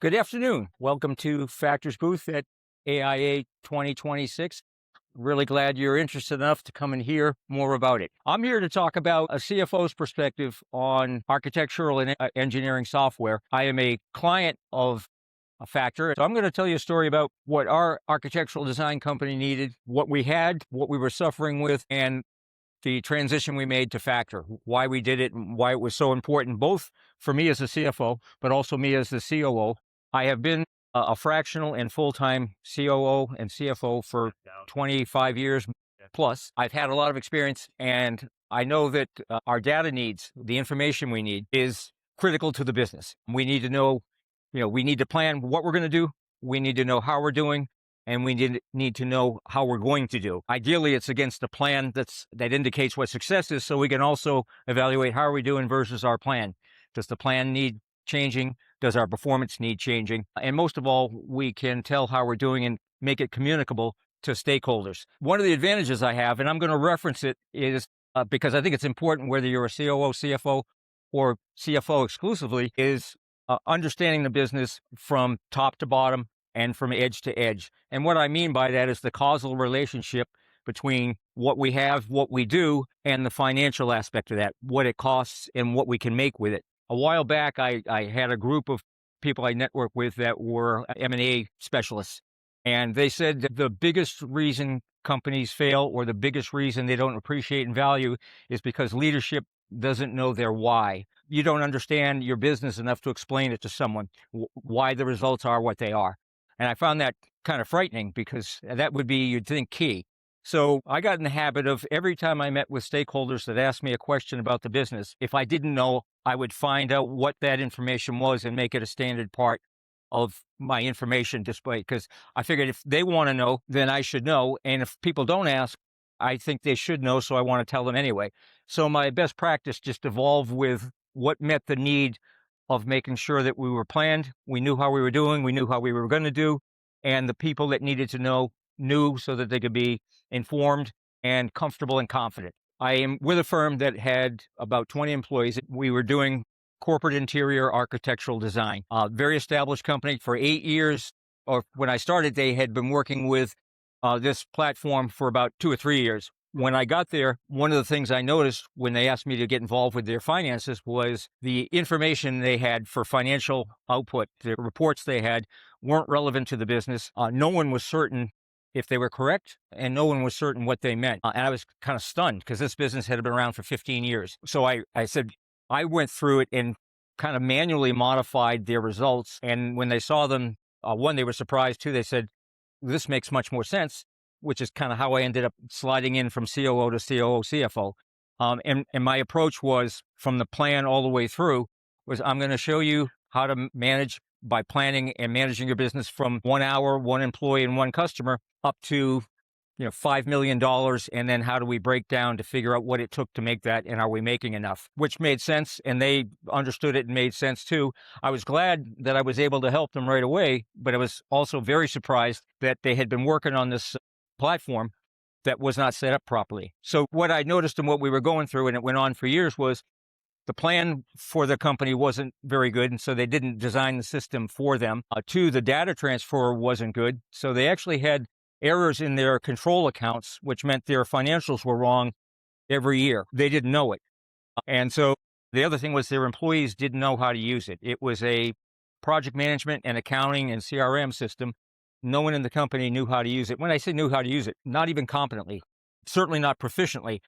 Good afternoon. Welcome to Factors Booth at AIA 2026. Really glad you're interested enough to come and hear more about it. I'm here to talk about a CFO's perspective on architectural and engineering software. I am a client of a Factor, so I'm going to tell you a story about what our architectural design company needed, what we had, what we were suffering with, and the transition we made to Factor, why we did it, and why it was so important, both for me as a CFO, but also me as the COO. I have been a fractional and full-time COO and CFO for 25 years plus. I've had a lot of experience, and I know that our data needs, the information we need, is critical to the business. We need to know, we need to plan what we're going to do. We need to know how we're doing, and we need to know how we're going to do. Ideally, it's against a plan that indicates what success is, so we can also evaluate how are we doing versus our plan. Does the plan need changing? Does our performance need changing? And most of all, we can tell how we're doing and make it communicable to stakeholders. One of the advantages I have, and I'm going to reference it, is because I think it's important whether you're a COO, CFO, or CFO exclusively, is understanding the business from top to bottom and from edge to edge. And what I mean by that is the causal relationship between what we have, what we do, and the financial aspect of that, what it costs and what we can make with it. A while back, I had a group of people I networked with that were M&A specialists, and they said that the biggest reason companies fail, or the biggest reason they don't appreciate and value, is because leadership doesn't know their why. You don't understand your business enough to explain it to someone, why the results are what they are. And I found that kind of frightening, because that would be, you'd think, key. So I got in the habit of, every time I met with stakeholders that asked me a question about the business, if I didn't know, I would find out what that information was and make it a standard part of my information display. Because I figured if they want to know, then I should know. And if people don't ask, I think they should know, so I want to tell them anyway. So my best practice just evolved with what met the need of making sure that we were planned, we knew how we were doing, we knew how we were going to do, and the people that needed to know knew, so that they could be informed and comfortable and confident. I am with a firm that had about 20 employees. We were doing corporate interior architectural design. A very established company for 8 years, or when I started, they had been working with this platform for about 2 or 3 years. When I got there, one of the things I noticed when they asked me to get involved with their finances was the information they had for financial output. The reports they had weren't relevant to the business. No one was certain if they were correct, and no one was certain what they meant. And I was kind of stunned, because this business had been around for 15 years. So I said, I went through it and kind of manually modified their results. And when they saw them, one, they were surprised. Two, they said, this makes much more sense, which is kind of how I ended up sliding in from COO to COO, CFO. And my approach was, from the plan all the way through, was I'm going to show you how to manage by planning and managing your business from 1 hour, one employee, and one customer, up to $5 million. And then how do we break down to figure out what it took to make that, and are we making enough? Which made sense, and they understood it and made sense too. I was glad that I was able to help them right away, but I was also very surprised that they had been working on this platform that was not set up properly. So what I noticed and what we were going through, and it went on for years, was the plan for the company wasn't very good, and so they didn't design the system for them. Two, the data transfer wasn't good, so they actually had errors in their control accounts, which meant their financials were wrong every year. They didn't know it. And so the other thing was, their employees didn't know how to use it. It was a project management and accounting and CRM system. No one in the company knew how to use it. When I say knew how to use it, not even competently, certainly not proficiently,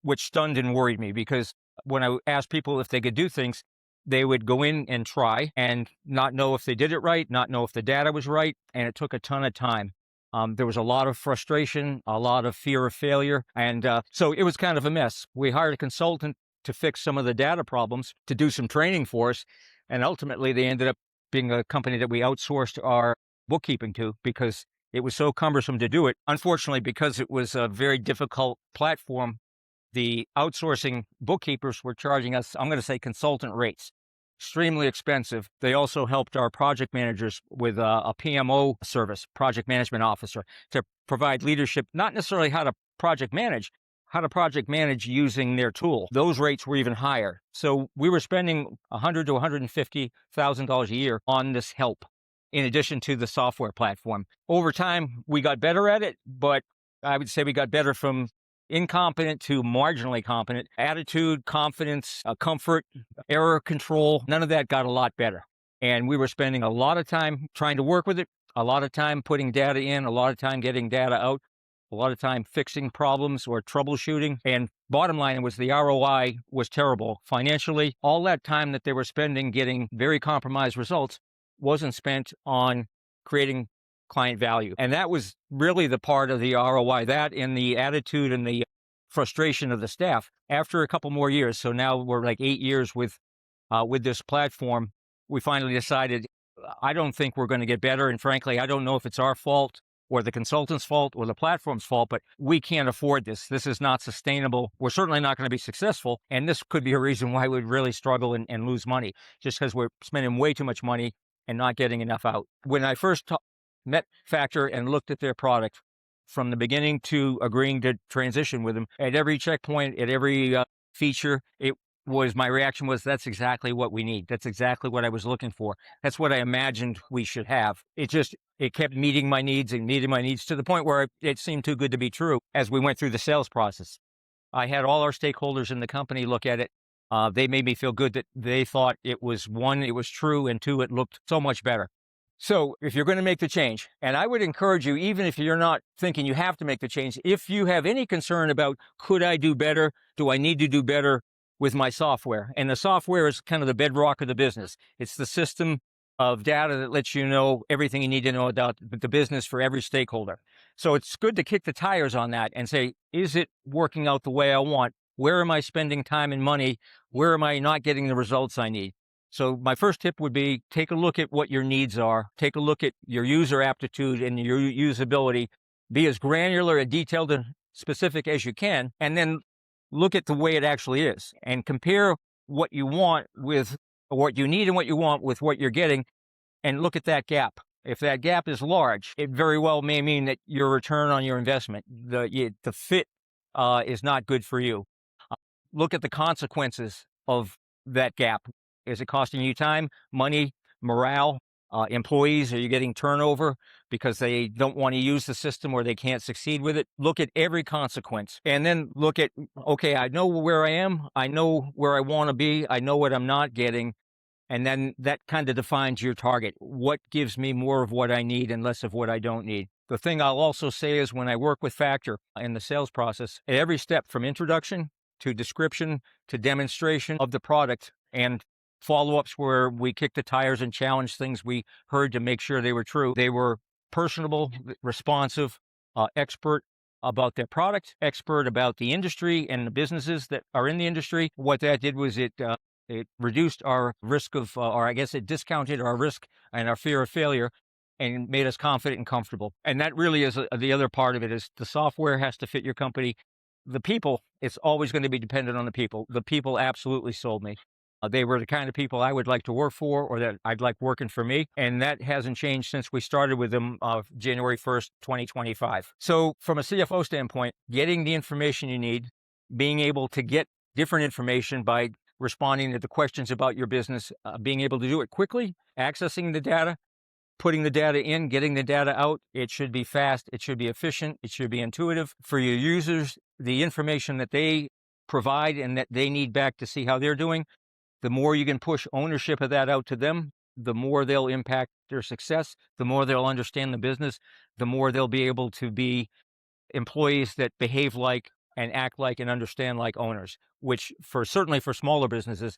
which stunned and worried me, because when I asked people if they could do things, they would go in and try and not know if they did it right, not know if the data was right, and it took a ton of time. There was a lot of frustration, a lot of fear of failure, and so it was kind of a mess. We hired a consultant to fix some of the data problems, to do some training for us, and ultimately they ended up being a company that we outsourced our bookkeeping to, because it was so cumbersome to do it. Unfortunately, because it was a very difficult platform, the outsourcing bookkeepers were charging us, I'm going to say, consultant rates. Extremely expensive. They also helped our project managers with a PMO service, project management officer, to provide leadership, not necessarily how to project manage using their tool. Those rates were even higher. So we were spending $100,000 to $150,000 a year on this help. in addition to the software platform. Over time, we got better at it, but I would say we got better from incompetent to marginally competent. Attitude, confidence, comfort, error control, none of that got a lot better. And we were spending a lot of time trying to work with it, a lot of time putting data in, a lot of time getting data out, a lot of time fixing problems or troubleshooting. And bottom line was the ROI was terrible financially. All that time that they were spending getting very compromised results wasn't spent on creating client value. And that was really the part of the ROI, that and the attitude and the frustration of the staff. After a couple more years, so now we're like 8 years with this platform, we finally decided, I don't think we're going to get better. And frankly, I don't know if it's our fault or the consultant's fault or the platform's fault, but we can't afford this. This is not sustainable. We're certainly not going to be successful. And this could be a reason why we'd really struggle and lose money, just because we're spending way too much money and not getting enough out. When I first met Factor and looked at their product from the beginning to agreeing to transition with them, at every checkpoint, at every feature, my reaction was, that's exactly what we need. That's exactly what I was looking for. That's what I imagined we should have. It kept meeting my needs and meeting my needs to the point where it seemed too good to be true as we went through the sales process. I had all our stakeholders in the company look at it. They made me feel good that they thought it was, one, it was true, and two, it looked so much better. So if you're going to make the change, and I would encourage you, even if you're not thinking you have to make the change, if you have any concern about, could I do better? Do I need to do better with my software? And the software is kind of the bedrock of the business. It's the system of data that lets you know everything you need to know about the business for every stakeholder. So it's good to kick the tires on that and say, is it working out the way I want? Where am I spending time and money? Where am I not getting the results I need? So my first tip would be, take a look at what your needs are. Take a look at your user aptitude and your usability. Be as granular and detailed and specific as you can, and then look at the way it actually is and compare what you want with what you need and what you want with what you're getting, and look at that gap. If that gap is large, it very well may mean that your return on your investment, the fit is not good for you. Look at the consequences of that gap. Is it costing you time, money, morale, employees? Are you getting turnover because they don't want to use the system or they can't succeed with it? Look at every consequence, and then look at, okay, I know where I am. I know where I want to be. I know what I'm not getting. And then that kind of defines your target. What gives me more of what I need and less of what I don't need? The thing I'll also say is, when I work with Factor in the sales process, at every step from introduction to description to demonstration of the product and follow-ups where we kicked the tires and challenged things we heard to make sure they were true, they were personable, responsive, expert about their product, expert about the industry and the businesses that are in the industry. What that did was it reduced our risk of, or I guess it discounted our risk and our fear of failure and made us confident and comfortable. And that really is the other part of it, is the software has to fit your company. The people, it's always going to be dependent on the people. The people absolutely sold me. They were the kind of people I would like to work for, or that I'd like working for me. And that hasn't changed since we started with them January 1st, 2025. So from a CFO standpoint, getting the information you need, being able to get different information by responding to the questions about your business, being able to do it quickly, accessing the data, putting the data in, getting the data out. It should be fast. It should be efficient. It should be intuitive for your users. The information that they provide and that they need back to see how they're doing, the more you can push ownership of that out to them, the more they'll impact their success, the more they'll understand the business, the more they'll be able to be employees that behave like and act like and understand like owners, which certainly for smaller businesses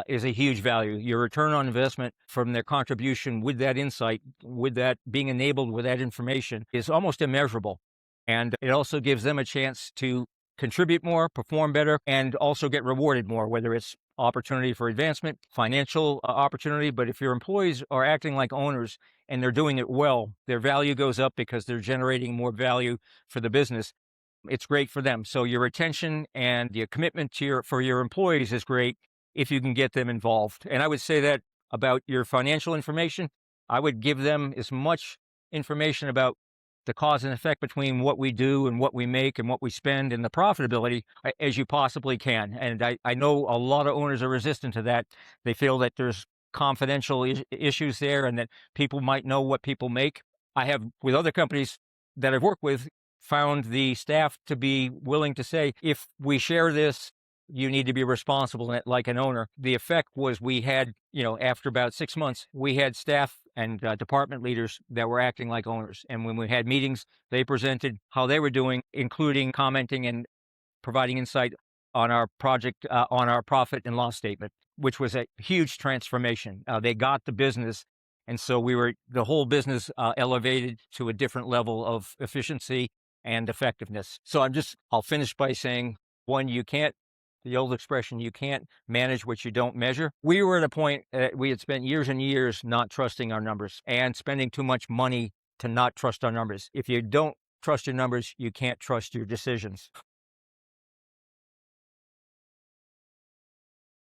is a huge value. Your return on investment from their contribution with that insight, with that being enabled with that information, is almost immeasurable. And it also gives them a chance to contribute more, perform better, and also get rewarded more, whether it's opportunity for advancement, financial opportunity. But if your employees are acting like owners and they're doing it well, their value goes up because they're generating more value for the business. It's great for them. So your retention and your commitment for your employees is great if you can get them involved. And I would say that about your financial information. I would give them as much information about the cause and effect between what we do and what we make and what we spend and the profitability as you possibly can. And I know a lot of owners are resistant to that. They feel that there's confidential issues there and that people might know what people make. I have, with other companies that I've worked with, found the staff to be willing to say, if we share this, you need to be responsible like an owner. The effect was we had, after about 6 months, we had staff and department leaders that were acting like owners. And when we had meetings, they presented how they were doing, including commenting and providing insight on our project, on our profit and loss statement, which was a huge transformation. They got the business. And so the whole business elevated to a different level of efficiency and effectiveness. So I'll finish by saying, one, the old expression, you can't manage what you don't measure. We were at a point that we had spent years and years not trusting our numbers and spending too much money to not trust our numbers. If you don't trust your numbers, you can't trust your decisions.